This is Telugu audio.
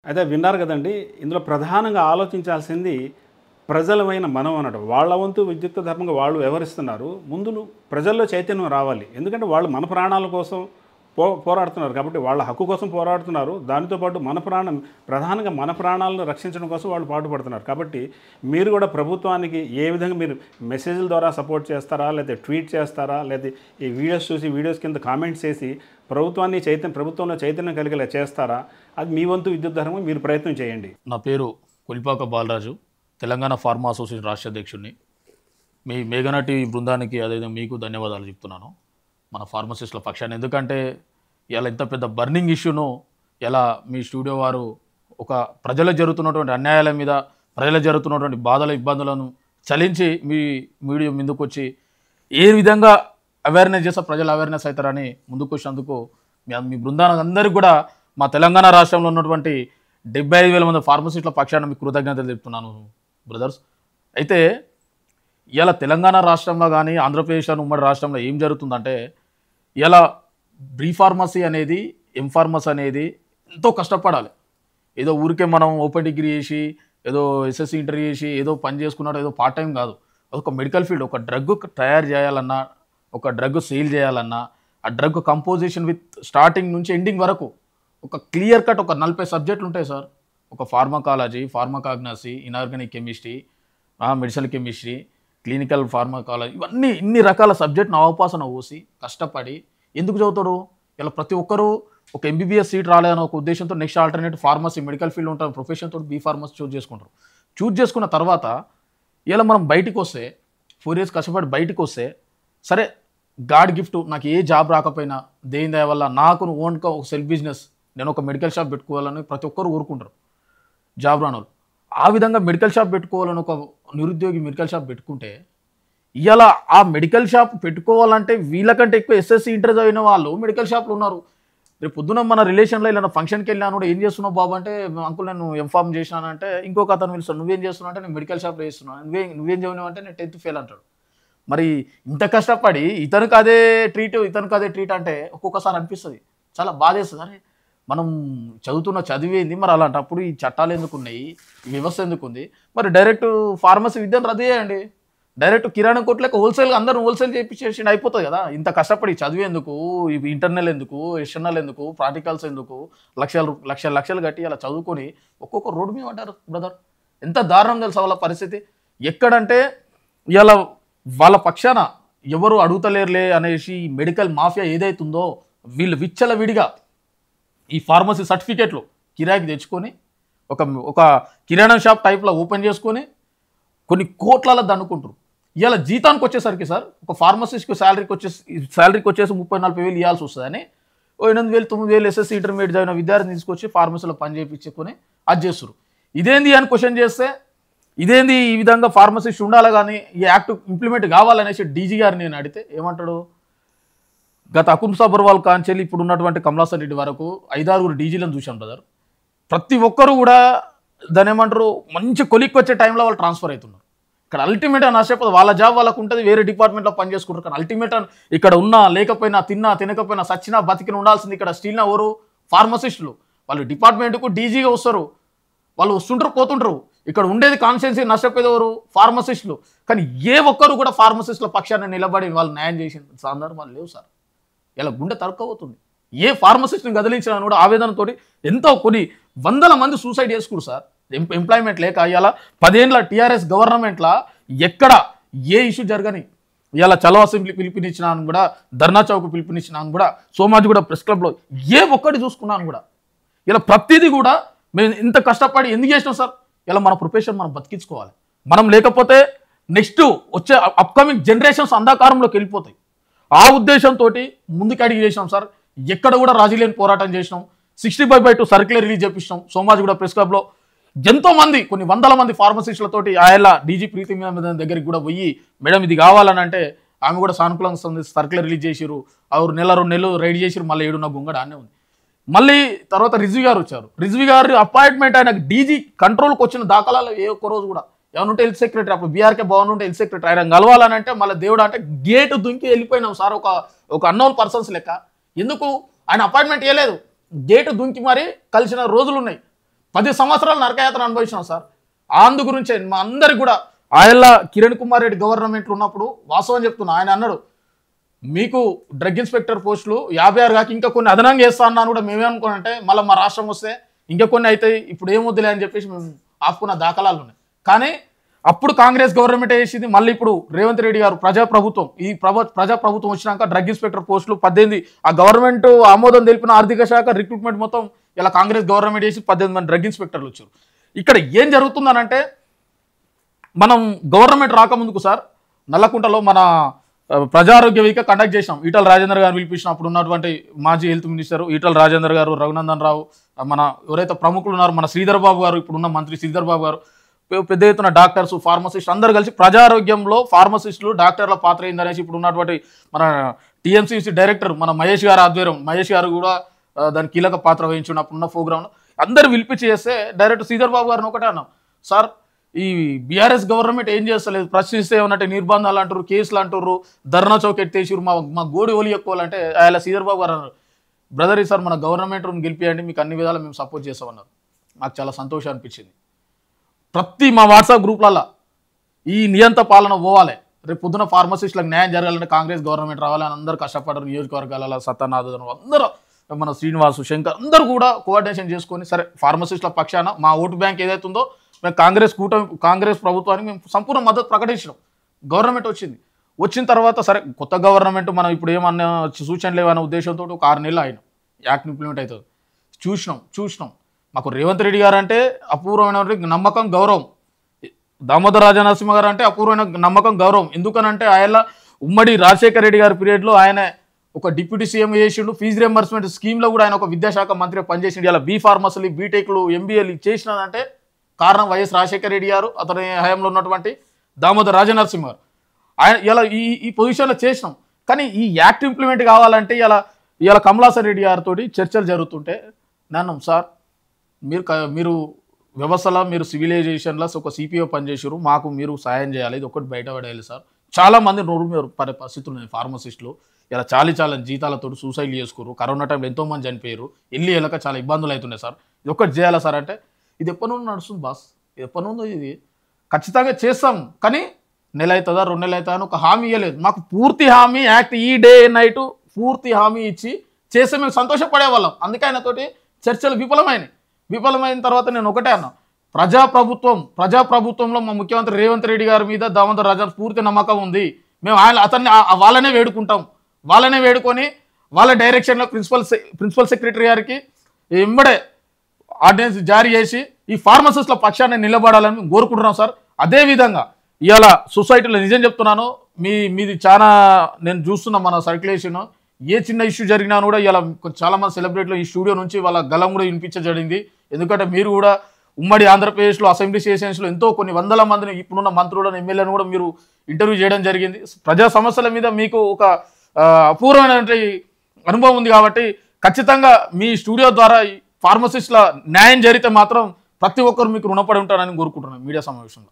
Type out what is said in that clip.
అయితే విన్నారు కదండి. ఇందులో ప్రధానంగా ఆలోచించాల్సింది ప్రజలమైన మనం అన్నట్టు. వాళ్ళ వంతు విద్యుక్త ధర్మంగా వాళ్ళు వ్యవహరిస్తున్నారు. ముందులు ప్రజల్లో చైతన్యం రావాలి. ఎందుకంటే వాళ్ళు మన ప్రాణాల కోసం పోరాడుతున్నారు. కాబట్టి వాళ్ళ హక్కు కోసం పోరాడుతున్నారు. దానితో పాటు ప్రధానంగా మన ప్రాణాలను రక్షించడం కోసం వాళ్ళు పాటుపడుతున్నారు. కాబట్టి మీరు కూడా ప్రభుత్వానికి ఏ విధంగా మీరు మెసేజ్ల ద్వారా సపోర్ట్ చేస్తారా? లేకపోతే ట్వీట్ చేస్తారా? లేకపోతే ఈ వీడియోస్ చూసి వీడియోస్ కింద కామెంట్స్ చేసి ప్రభుత్వంలో చైతన్యం కలిగేలా చేస్తారా? అది మీ వంతు విద్యుత్ ధర్మం మీరు ప్రయత్నం చేయండి. నా పేరు కొలిపాక బాలరాజు, తెలంగాణ ఫార్మా అసోసియేషన్ రాష్ట్ర అధ్యక్షుడిని. మీ మేఘనా టీవీ బృందానికి అదేవిధంగా మీకు ధన్యవాదాలు చెప్తున్నాను మన ఫార్మసిస్టుల పక్షాన్ని. ఎందుకంటే ఇలా ఇంత పెద్ద బర్నింగ్ ఇష్యూను ఇలా మీ స్టూడియో వారు ఒక ప్రజలకు జరుగుతున్నటువంటి అన్యాయాల మీద, ప్రజలకు జరుగుతున్నటువంటి బాధల ఇబ్బందులను చలించి మీ మీడియా ముందుకు వచ్చి ఏ విధంగా అవేర్నెస్ చేస్తే ప్రజలు అవేర్నెస్ అవుతారని ముందుకు వచ్చినందుకు మీ బృందానికి అందరికీ కూడా మా తెలంగాణ రాష్ట్రంలో ఉన్నటువంటి 75,000 మంది ఫార్మసిస్టుల పక్షాన మీకు కృతజ్ఞతలు చెప్తున్నాను బ్రదర్స్. అయితే ఇలా తెలంగాణ రాష్ట్రంలో కానీ ఆంధ్రప్రదేశ్ ఉమ్మడి రాష్ట్రంలో ఏం జరుగుతుందంటే ఇలా బ్రీ ఫార్మసీ అనేది, ఎంఫార్మసీ అనేది ఎంతో కష్టపడాలి. ఏదో ఊరికే మనం ఓపెన్ డిగ్రీ చేసి ఏదో ఎస్ఎస్సి ఇంటర్ చేసి ఏదో పని చేసుకున్నాడు ఏదో పార్ట్ టైం కాదు. అదొక మెడికల్ ఫీల్డ్. ఒక డ్రగ్ తయారు చేయాలన్నా, ఒక డ్రగ్ సేల్ చేయాలన్నా, ఆ డ్రగ్ కంపోజిషన్ విత్ స్టార్టింగ్ నుంచి ఎండింగ్ వరకు ఒక క్లియర్ కట్ ఒక 40 సబ్జెక్టులు ఉంటాయి సార్. ఒక pharmacology, pharmacognosy, inorganic chemistry, medicinal chemistry, clinical pharmacology, ఇవన్నీ ఇన్ని రకాల సబ్జెక్ట్ను అవపాసన పోసి కష్టపడి ఎందుకు చదువుతాడు? ఇలా ప్రతి ఒక్కరూ ఒక ఎంబీబీఎస్ సీట్ రాలేదన్న ఒక ఉద్దేశంతో next alternative pharmacy medical field ఉంటారు, ప్రొఫెషన్తో బీ ఫార్మసీ చూజ్ చేసుకున్న తర్వాత ఇలా మనం బయటికి వస్తే 4 years కష్టపడి బయటికి వస్తే సరే గాడ్ గిఫ్ట్ నాకు ఏ జాబ్ రాకపోయినా దేని దయ వల్ల నాకు ఓన్గా ఒక సెల్ఫ్ బిజినెస్ నేను ఒక మెడికల్ షాప్ పెట్టుకోవాలని ప్రతి ఒక్కరు ఊరుకుంటారు జాబ్ రాని వాళ్ళు. ఆ విధంగా మెడికల్ షాప్ పెట్టుకోవాలని ఒక నిరుద్యోగి మెడికల్ షాప్ పెట్టుకుంటే ఇలా ఆ మెడికల్ షాప్ పెట్టుకోవాలంటే వీళ్ళకంటే ఎక్కువ ఎస్ఎస్సి ఇంటర్ చదివిన వాళ్ళు మెడికల్ షాప్లో ఉన్నారు. రేపు పొద్దున మన రిలేషన్లో ఇలా ఫంక్షన్కి వెళ్ళినా కూడా ఏం చేస్తున్నావు బాబు అంటే అంకుల్ నేను ఎంఫార్మ్ చేసినానంటే ఇంకొక అతను పిలుస్తాను నువ్వేం చేస్తున్నావు అంటే నేను మెడికల్ షాప్లో చేస్తున్నాను, నువ్వేం చదివినావు అంటే నేను 10th ఫెయిల్ అంటాడు. మరి ఇంత కష్టపడి ఇతనికి అదే ట్రీట్ అంటే ఒక్కొక్కసారి అనిపిస్తుంది, చాలా బాధేస్తుంది. అరే మనం చదివేంది మరి అలాంటప్పుడు ఈ చట్టాలు ఎందుకు ఉన్నాయి, ఈ వ్యవస్థ ఎందుకు ఉంది? మరి డైరెక్ట్ ఫార్మసీ విద్యను రద్దు చేయండి, డైరెక్ట్ కిరాణా కొట్లేక హోల్సేల్ అందరూ హోల్సేల్ చేయించేసి అయిపోతుంది కదా. ఇంత కష్టపడి చదివేందుకు, ఇంటర్నల్ ఎందుకు, ఎక్స్టర్నల్ ఎందుకు, ప్రాక్టికల్స్ ఎందుకు, లక్షలు కట్టి అలా చదువుకొని ఒక్కొక్క రోడ్డు మీద పడ్డారు బ్రదర్. ఎంత దారుణం తెలుసా వాళ్ళ పరిస్థితి. ఎక్కడంటే ఇలా వాళ్ళ పక్షాన ఎవరు అడుగుతలేరులే అనేసి మెడికల్ మాఫియా ఏదైతుందో వీళ్ళు విచ్చలవిడిగా ఈ ఫార్మసీ సర్టిఫికేట్లు కిరాయికి తెచ్చుకొని ఒక కిరాణా షాప్ టైప్లో ఓపెన్ చేసుకొని కొన్ని కోట్లలో దండుకుంటారు. ఇలా జీతానికి వచ్చేసరికి సార్ ఒక ఫార్మసిస్ట్కి శాలరీకి వచ్చేసి 30-40 వేలు ఇవ్వాల్సి వస్తుందని 8,000-9,000 ఎస్ఎస్సి ఇంటర్మీడియట్ చదివిన విద్యార్థిని తీసుకొచ్చి ఫార్మసీలో పని చేయించుకొని అది చేస్తారు. ఇదేంది అని క్వశ్చన్ చేస్తే ఇదేంది ఈ విధంగా ఫార్మసిస్ట్ ఉండాలి కానీ ఈ యాక్ట్ ఇంప్లిమెంట్ కావాలనేసి డీజీ గారిని నేను అడిగితే ఏమంటాడు, గత అకున్ సబర్వాల్ కాంచెల్లి ఇప్పుడు ఉన్నటువంటి కమలాసన్ రెడ్డి వరకు 5-6 డీజీలను చూసాం బ్రదర్. ప్రతి ఒక్కరు కూడా దాని ఏమంటారు మంచి కొలిక్కి వచ్చే టైంలో వాళ్ళు ట్రాన్స్ఫర్ అవుతున్నారు. ఇక్కడ అల్టిమేట్గా నష్టపోతుంది, వాళ్ళ జాబ్ వాళ్ళకు ఉంటుంది, వేరే డిపార్ట్మెంట్లో పనిచేసుకుంటారు. కానీ అల్టిమేట్ ఇక్కడ ఉన్నా లేకపోయినా తిన్నా తినకపోయినా సచ్చినా బతికిన ఉండాల్సింది ఇక్కడ స్టీల్నా ఎవరు? ఫార్మసిస్టులు. వాళ్ళు డిపార్ట్మెంట్కు డీజీగా వస్తారు, వాళ్ళు వస్తుంటారు పోతుంటారు. ఇక్కడ ఉండేది కాన్స్టిట్యున్సీ నష్టపోయేది ఎవరు? ఫార్మసిస్టులు. కానీ ఏ ఒక్కరు కూడా ఫార్మసిస్టుల పక్షాన్ని నిలబడి వాళ్ళు న్యాయం చేసిన సందర్భాలు లేవు సార్. ఇలా గుండె తరుక్కపోతుంది. ఏ ఫార్మసిస్ట్ని కదిలించినా కూడా ఆవేదనతో ఎంతో కొన్ని వందల మంది సూసైడ్ చేసుకున్నారు సార్. ఎంప్లాయ్మెంట్ లేక ఇలా 10 ఏళ్ళ టీఆర్ఎస్ గవర్నమెంట్లో ఎక్కడ ఏ ఇష్యూ జరగని ఇలా చలో అసెంబ్లీ పిలుపునిచ్చినాను కూడా, ధర్నా చౌక్ పిలుపునిచ్చినాను కూడా, సోమాజిగూడ ప్రెస్ క్లబ్లో ఏ ఒక్కటి చూసుకున్నాను కూడా ఇలా ప్రతిదీ కూడా మేము ఇంత కష్టపడి ఎందుకు చేసినాం సార్? ఇలా మన ప్రొఫెషన్ మనం బతికించుకోవాలి. మనం లేకపోతే నెక్స్ట్ వచ్చే అప్కమింగ్ జనరేషన్స్ అంధకారంలోకి వెళ్ళిపోతాయి. ఆ ఉద్దేశంతో ముందుకు అడిగి చేసినాం సార్. ఎక్కడ కూడా రాజీ లేని పోరాటం చేసినాం. 65/2 సర్క్యులర్ రిలీజ్ చేపిస్తాం సోమాజిగూడ ప్రెస్ క్లబ్లో. ఎంతోమంది కొన్ని వందల మంది ఫార్మసిస్టులతోటి ఆయల డీజీ ప్రీతి దగ్గరికి కూడా పోయి మేడం ఇది కావాలని అంటే ఆమె కూడా సానుకూలంగా సర్క్యులర్ రిలీజ్ చేసిరు. ఆరు 1-2 నెలలు రైడ్ చేసిరు. మళ్ళీ 7 గుంగడ అనే ఉంది. మళ్ళీ తర్వాత రిజ్వీ గారు వచ్చారు. రిజ్వీ గారు అపాయింట్మెంట్ ఆయనకు డీజీ కంట్రోల్కి వచ్చిన దాఖలాలు ఏ ఒక్క రోజు కూడా ఏమనుంటే హెల్త్ సెక్రటరీ అప్పుడు బీఆర్కే భవన్ ఉంటే హెల్త్ సెక్రటరీ ఆయన కలవాలని అంటే మళ్ళీ దేవుడు అంటే గేటు దుంకి వెళ్ళిపోయినాం సార్. ఒక అన్నోన్ పర్సన్స్ లెక్క. ఎందుకు ఆయన అపాయింట్మెంట్ ఇవ్వలేదు, గేటు దుంకి మరి కలిసిన రోజులు ఉన్నాయి. 10 సంవత్సరాలు నరకయాత్ర అనుభవించినాం సార్. అందు గురించే మా అందరికి కూడా ఆయన కిరణ్ కుమార్ రెడ్డి గవర్నమెంట్లో ఉన్నప్పుడు వాస్తవం చెప్తున్నా, ఆయన అన్నాడు మీకు డ్రగ్ ఇన్స్పెక్టర్ పోస్టులు 56 కాక ఇంకా కొన్ని అదనంగా వేస్తా అన్నాను కూడా. మేమేమనుకోనంటే మళ్ళీ మా రాష్ట్రం వస్తే ఇంకా కొన్ని అవుతాయి, ఇప్పుడు ఏమొద్దులే అని చెప్పేసి మేము ఆపుకున్న దాఖలాలు ఉన్నాయి. కానీ అప్పుడు కాంగ్రెస్ గవర్నమెంట్ వేసింది. మళ్ళీ ఇప్పుడు రేవంత్ రెడ్డి గారు ప్రజాప్రభుత్వం, ఈ ప్రజాప్రభుత్వం వచ్చినాక డ్రగ్ ఇన్స్పెక్టర్ పోస్టులు 18 ఆ గవర్నమెంట్ ఆమోదం తెలిపిన ఆర్థిక శాఖ రిక్రూట్మెంట్ మొత్తం ఇలా కాంగ్రెస్ గవర్నమెంట్ చేసి 18 మంది డ్రగ్ ఇన్స్పెక్టర్లు వచ్చారు. ఇక్కడ ఏం జరుగుతుందనంటే మనం గవర్నమెంట్ రాకముందుకు సార్ నల్లకుంటలో మన ప్రజారోగ్య వేదిక కండక్ట్ చేసినాం. ఈటల రాజేందర్ గారు పిలిపించిన అప్పుడు ఉన్నటువంటి మాజీ హెల్త్ మినిస్టర్ ఈటల రాజేందర్ గారు, రఘునందన్ రావు, మన ఎవరైతే ప్రముఖులు ఉన్నారో మన శ్రీధర్ బాబు గారు, ఇప్పుడున్న మంత్రి శ్రీధర్ బాబు గారు, పెద్ద ఎత్తున డాక్టర్స్, ఫార్మసిస్ట్ అందరూ కలిసి ప్రజారోగ్యంలో ఫార్మసిస్టులు డాక్టర్ల పాత్ర ఏందనేసి ఇప్పుడు ఉన్నటువంటి మన టీఎంసీసీ డైరెక్టర్ మన మహేష్ గారు ఆధ్వర్యం, మహేష్ గారు కూడా దాని కీలక పాత్ర వహించినప్పుడున్న ప్రోగ్రాంలో అందరూ పిలిపించి చేస్తే డైరెక్టర్ శ్రీధర్ బాబు గారిని ఒకటే అన్నాం, సార్ ఈ బీఆర్ఎస్ గవర్నమెంట్ ఏం చేస్తలేదు, ప్రశ్నిస్తే ఏమన్నట్టు నిర్బంధాలు అంటారు, కేసులు అంటారు, ధర్నా చౌక్ ఎత్తేసిరు, మా గోడి ఒలి ఎక్కువాలంటే ఆయన శ్రీధర్ బాబు గారు అన్నారు, బ్రదర్ సార్ మన గవర్నమెంట్ గెలిపియండి, మీకు అన్ని విధాలు మేము సపోర్ట్ చేస్తామన్నారు. నాకు చాలా సంతోషం అనిపించింది. ప్రతి మా వాట్సాప్ గ్రూప్లలో ఈ నియంత పాలన పోవాలి, రేపు పొద్దున ఫార్మసిస్టులకు న్యాయం జరగాలంటే కాంగ్రెస్ గవర్నమెంట్ రావాలి అని అందరూ కష్టపడరు. నియోజకవర్గాలలో సత్యనాథ్ అందరూ, మన శ్రీనివాసు, శంకర్ అందరూ కూడా కోఆర్డినేషన్ చేసుకొని సరే ఫార్మసిస్టుల పక్షాన మా ఓటు బ్యాంక్ ఏదైతే ఉందో మేము కాంగ్రెస్ ప్రభుత్వానికి మేము సంపూర్ణ మద్దతు ప్రకటించినాం. గవర్నమెంట్ వచ్చిన తర్వాత సరే కొత్త గవర్నమెంట్ మనం ఇప్పుడు ఏమన్నా సూచనలు లేవనే ఉద్దేశంతో ఒక 6 నెలలు అయినాం, యాక్ట్ ఇంప్లిమెంట్ అవుతుంది. చూసినాం మాకు రేవంత్ రెడ్డి గారు అంటే అపూర్వమైన నమ్మకం, గౌరవం. దామోదర్ రాజనరసింహ గారు అంటే అపూర్వమైన నమ్మకం, గౌరవం. ఎందుకనంటే ఆయన ఉమ్మడి రాజశేఖర రెడ్డి గారి పీరియడ్లో ఆయన ఒక డిప్యూటీ సీఎం చేసిండు. ఫీజు రియంబర్స్మెంట్ స్కీమ్లో కూడా ఆయన ఒక విద్యాశాఖ మంత్రిగా పనిచేసిండు. ఇలా బీ ఫార్మసీలు, బీటెక్లు, ఎంబీఏలు చేసినదంటే కారణం వైఎస్ రాజశేఖర రెడ్డి గారు, అతని హయాంలో ఉన్నటువంటి దామోదర్ రాజనరసింహ గారు. ఆయన ఇలా ఈ పొజిషన్లో చేసినాం. కానీ ఈ యాక్ట్ ఇంప్లిమెంట్ కావాలంటే ఇలా కమలాసన్ రెడ్డి గారితో చర్చలు జరుగుతుంటే నన్ను సార్ మీరు వ్యవస్థలో మీరు సివిలైజేషన్లో ఒక సిపిఓ పనిచేసారు, మాకు మీరు సాయం చేయాలి, ఇది ఒకటి బయటపడేయాలి సార్. చాలామంది నోరు మీరు పడే పరిస్థితులు ఉన్నాయి. ఫార్మసిస్టులు ఇలా చాలా జీతాలతో సూసైడ్ చేసుకోరు. కరోనా టైంలో ఎంతోమంది చనిపోయారు. వెళ్ళక చాలా ఇబ్బందులు అవుతున్నాయి సార్. ఇది ఒక్కటి చేయాలా సార్ అంటే ఇది ఎప్పటి నుండి నడుస్తుంది బాస్, ఇది ఎప్పటి నుండో ఇది ఖచ్చితంగా చేస్తాం. కానీ నెల అవుతుందా 2 నెలలు అవుతుందా అని ఒక హామీ ఇవ్వలేదు. మాకు పూర్తి హామీ యాక్ట్ ఈ డే నైట్ పూర్తి హామీ ఇచ్చి చేస్తే మేము సంతోషపడేవాళ్ళం. అందుకే ఆయనతోటి చర్చలు విఫలమైన తర్వాత నేను ఒకటే అన్నా, ప్రజాప్రభుత్వంలో మా ముఖ్యమంత్రి రేవంత్ రెడ్డి గారి మీద దామోదర్ రాజా పూర్తి నమ్మకం ఉంది. మేము అతన్ని వాళ్ళనే వేడుకుంటాం. వాళ్ళనే వేడుకొని వాళ్ళ డైరెక్షన్లో ప్రిన్సిపల్ సెక్రటరీ గారికి ఎంబడే ఆర్డినెన్స్ జారీ చేసి ఈ ఫార్మసిస్టుల పక్షాన్ని నిలబడాలని మేము కోరుకుంటున్నాం సార్. అదేవిధంగా ఇవాళ సొసైటీలో నిజం చెప్తున్నాను, మీది చాలా నేను చూస్తున్న మన సర్క్యులేషన్, ఏ చిన్న ఇష్యూ జరిగినా కూడా ఇలా చాలామంది సెలబ్రిటీలు ఈ స్టూడియో నుంచి వాళ్ళ గలం కూడా వినిపించజడింది. ఎందుకంటే మీరు కూడా ఉమ్మడి ఆంధ్రప్రదేశ్లో అసెంబ్లీ సెషన్స్లో ఎంతో కొన్ని వందల మందిని ఇప్పుడున్న మంత్రులను, ఎమ్మెల్యేలను కూడా మీరు ఇంటర్వ్యూ చేయడం జరిగింది. ప్రజా సమస్యల మీద మీకు ఒక అపూర్వమైనటువంటి అనుభవం ఉంది. కాబట్టి ఖచ్చితంగా మీ స్టూడియో ద్వారా ఫార్మసిస్టుల న్యాయం జరిగితే మాత్రం ప్రతి ఒక్కరు మీకు రుణపడి ఉంటారని కోరుకుంటున్నాను మీడియా సమావేశంలో.